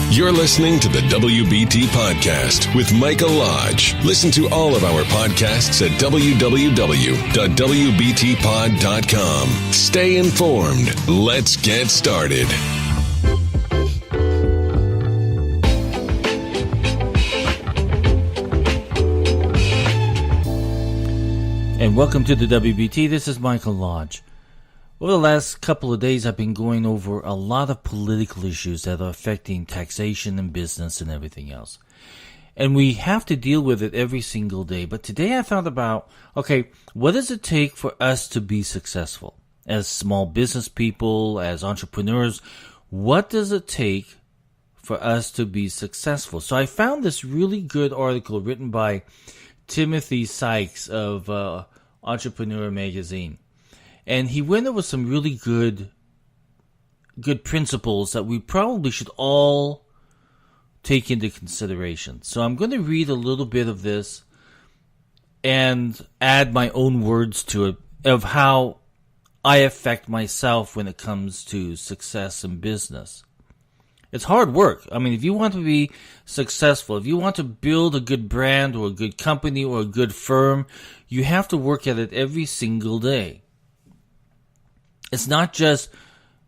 You're listening to the WBT Podcast with Michael Lodge. Listen to all of our podcasts at www.wbtpod.com. Stay informed. Let's get started. And welcome to the WBT. This is Michael Lodge. Over the last couple of days, I've been going over a lot of political issues that are affecting taxation and business and everything else. And we have to deal with it every single day. But today I thought about, okay, what does it take for us to be successful? As small business people, as entrepreneurs, what does it take for us to be successful? So I found this really good article written by Timothy Sykes of Entrepreneur Magazine. And he went over some really good principles that we probably should all take into consideration. So I'm going to read a little bit of this and add my own words to it of how I affect myself when it comes to success in business. It's hard work. I mean, if you want to be successful, if you want to build a good brand or a good company or a good firm, you have to work at it every single day. It's not just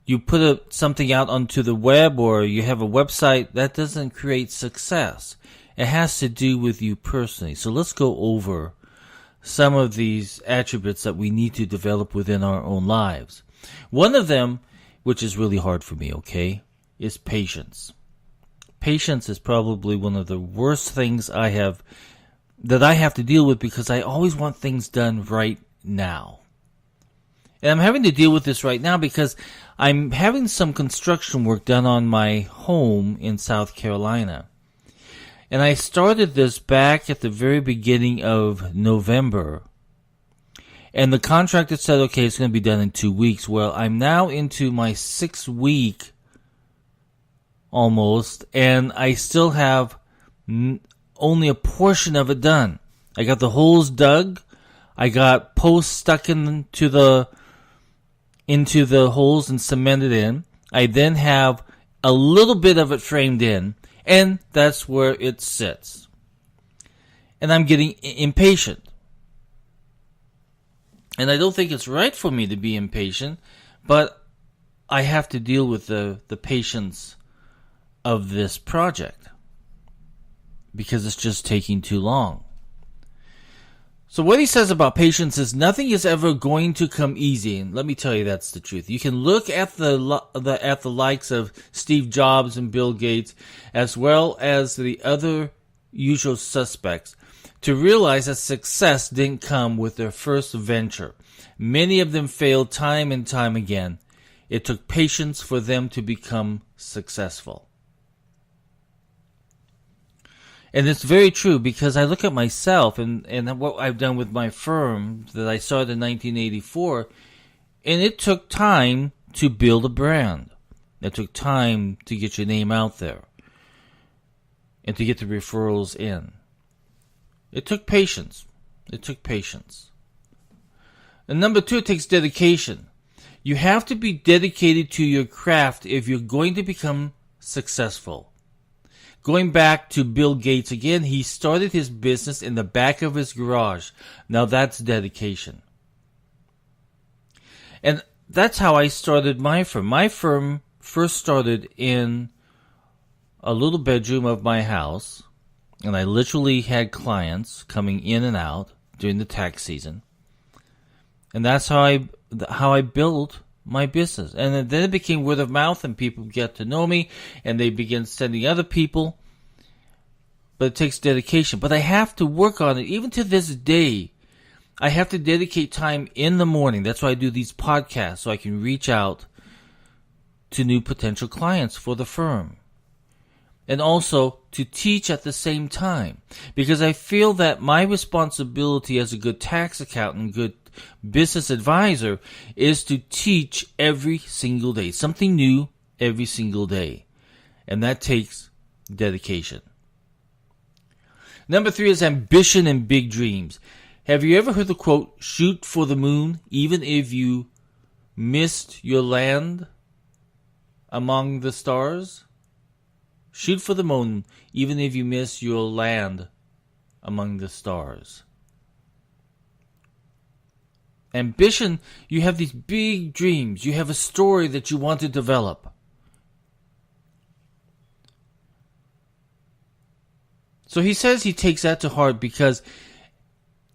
you put something out onto the web or you have a website. That doesn't create success. It has to do with you personally. So let's go over some of these attributes that we need to develop within our own lives. One of them, which is really hard for me, okay, is patience. Patience is probably one of the worst things I have to deal with because I always want things done right now. And I'm having to deal with this right now because I'm having some construction work done on my home in South Carolina. And I started this back at the very beginning of November. And the contractor said, okay, it's going to be done in 2 weeks. Well, I'm now into my 6th week almost, and I still have only a portion of it done. I got the holes dug. I got posts stuck into the holes and cemented in. I then have a little bit of it framed in, and that's where it sits. And I'm getting impatient. And I don't think it's right for me to be impatient, but I have to deal with the patience of this project because it's just taking too long. So what he says about patience is nothing is ever going to come easy, and let me tell you that's the truth. You can look at the likes of Steve Jobs and Bill Gates, as well as the other usual suspects, to realize that success didn't come with their first venture. Many of them failed time and time again. It took patience for them to become successful. And it's very true because I look at myself and what I've done with my firm that I started in 1984, and it took time to build a brand. It took time to get your name out there and to get the referrals in. It took patience. And number 2, it takes dedication. You have to be dedicated to your craft if you're going to become successful. Going back to Bill Gates again, he started his business in the back of his garage. Now that's dedication. And that's how I started my firm. My firm first started in a little bedroom of my house, and I literally had clients coming in and out during the tax season. And that's how I built my business. And then it became word of mouth, and people get to know me, and they begin sending other people. But it takes dedication. But I have to work on it. Even to this day, I have to dedicate time in the morning. That's why I do these podcasts, so I can reach out to new potential clients for the firm. And also to teach at the same time. Because I feel that my responsibility as a good tax accountant, good business advisor, is to teach every single day. Something new every single day. And that takes dedication. Number 3 is ambition and big dreams. Have you ever heard the quote, shoot for the moon, even if you missed your land among the stars? Shoot for the moon. Even if you miss, you'll land among the stars. Ambition, you have these big dreams. You have a story that you want to develop. So he says he takes that to heart because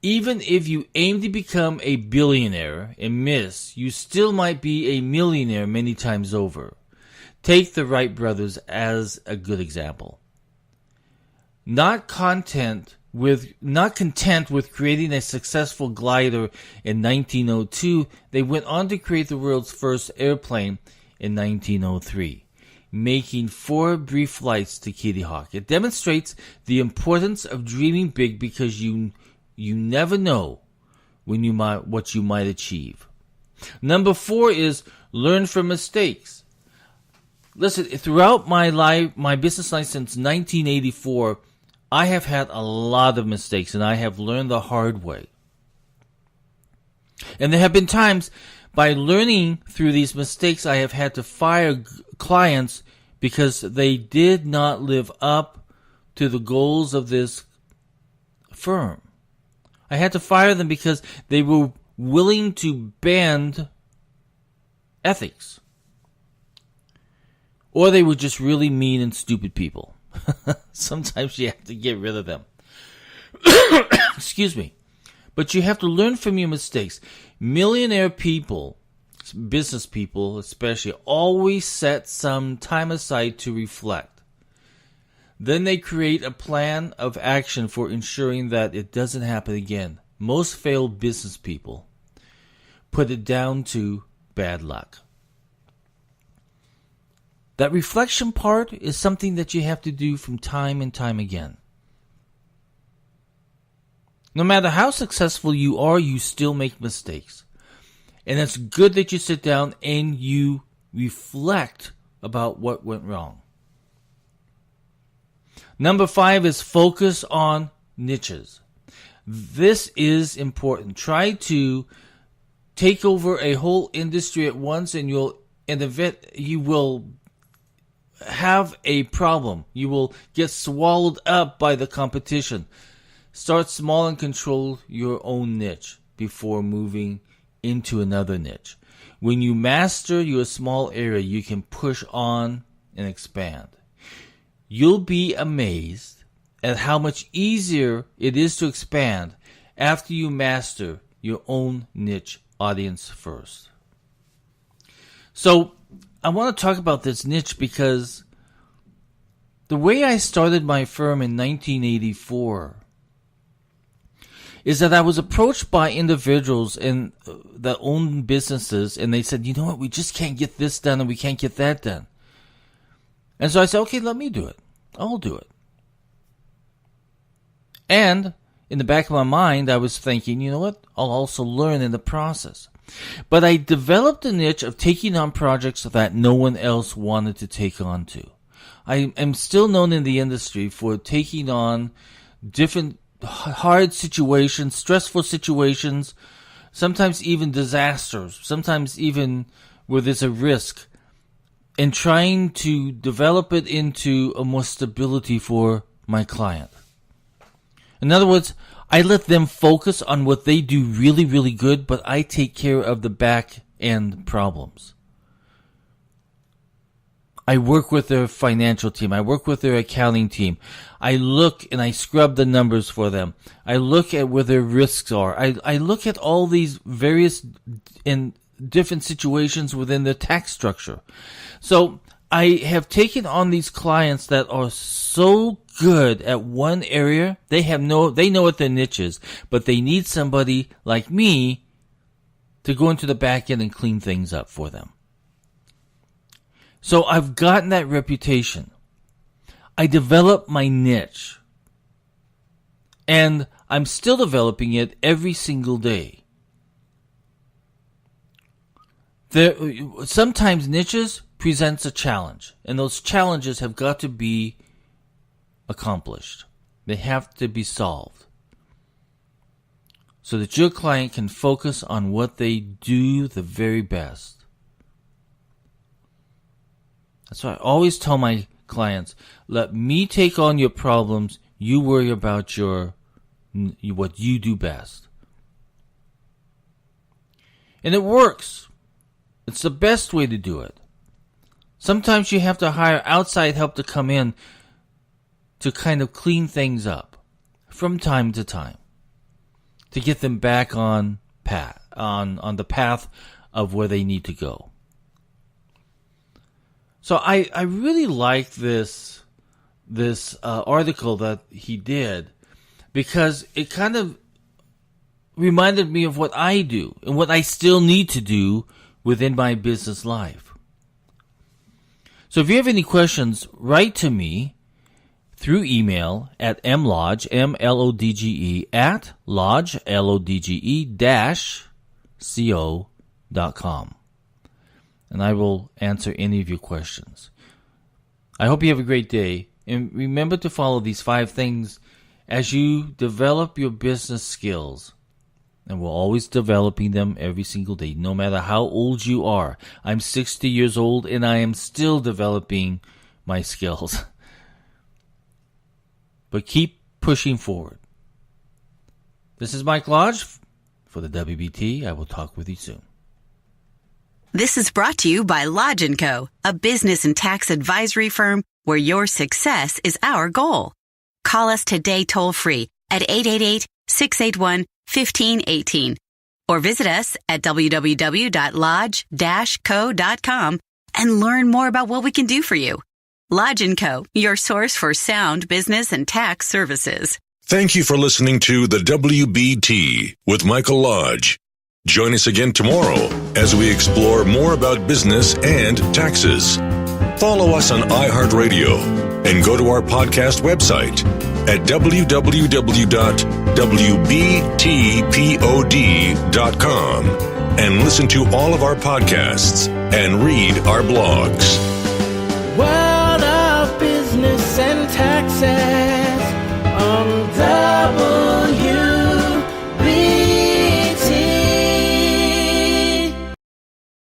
even if you aim to become a billionaire and miss, you still might be a millionaire many times over. Take the Wright brothers as a good example. Not content with creating a successful glider in 1902, they went on to create the world's first airplane in 1903, making 4 brief flights to Kitty Hawk. It demonstrates the importance of dreaming big because you never know what you might achieve. Number 4 is learn from mistakes. Listen, throughout my business life since 1984, I have had a lot of mistakes, and I have learned the hard way. And there have been times, by learning through these mistakes, I have had to fire clients because they did not live up to the goals of this firm. I had to fire them because they were willing to bend ethics. Or they were just really mean and stupid people. Sometimes you have to get rid of them. Excuse me. But you have to learn from your mistakes. Millionaire people, business people especially, always set some time aside to reflect. Then they create a plan of action for ensuring that it doesn't happen again. Most failed business people put it down to bad luck. That reflection part is something that you have to do from time and time again. No matter how successful you are, you still make mistakes. And it's good that you sit down and you reflect about what went wrong. Number 5 is focus on niches. This is important. Try to take over a whole industry at once, and you will have a problem. You will get swallowed up by the competition. Start small and control your own niche before moving into another niche. When you master your small area, you can push on and expand. You'll be amazed at how much easier it is to expand after you master your own niche audience first. So, I want to talk about this niche because the way I started my firm in 1984 is that I was approached by individuals that own businesses, and they said, you know what, we just can't get this done and we can't get that done. And so I said, okay, let me do it. I'll do it. And in the back of my mind, I was thinking, you know what, I'll also learn in the process. But I developed a niche of taking on projects that no one else wanted to take on to. I am still known in the industry for taking on different hard situations, stressful situations, sometimes even disasters, sometimes even where there's a risk, and trying to develop it into a more stability for my client. In other words, I let them focus on what they do really, really good, but I take care of the back end problems. I work with their financial team. I work with their accounting team. I look and I scrub the numbers for them. I look at where their risks are. I look at all these various and different situations within their tax structure. So I have taken on these clients that are so good at one area. They know what their niche is, but they need somebody like me to go into the back end and clean things up for them. So I've gotten that reputation. I developed my niche. And I'm still developing it every single day. Sometimes niches presents a challenge, and those challenges have got to be accomplished. They have to be solved so that your client can focus on what they do the very best. That's why I always tell my clients, let me take on your problems. You worry about what you do best. And it works. It's the best way to do it. Sometimes you have to hire outside help to come in to kind of clean things up from time to time, to get them back on the path of where they need to go. So I really like this article that he did, because it kind of reminded me of what I do and what I still need to do within my business life. So if you have any questions, write to me through email at mlodge, M-L-O-D-G-E, at lodge, L-O-D-G-E, -co.com. And I will answer any of your questions. I hope you have a great day. And remember to follow these 5 things as you develop your business skills. And we're always developing them every single day, no matter how old you are. I'm 60 years old and I am still developing my skills. But keep pushing forward. This is Mike Lodge for the WBT. I will talk with you soon. This is brought to you by Lodge & Co., a business and tax advisory firm where your success is our goal. Call us today toll-free at 888-681-1518 or visit us at www.lodge-co.com and learn more about what we can do for you. Lodge & Co., your source for sound business and tax services. Thank you for listening to the WBT with Michael Lodge. Join us again tomorrow as we explore more about business and taxes. Follow us on iHeartRadio and go to our podcast website at www.wbtpod.com and listen to all of our podcasts and read our blogs. World of business and taxes.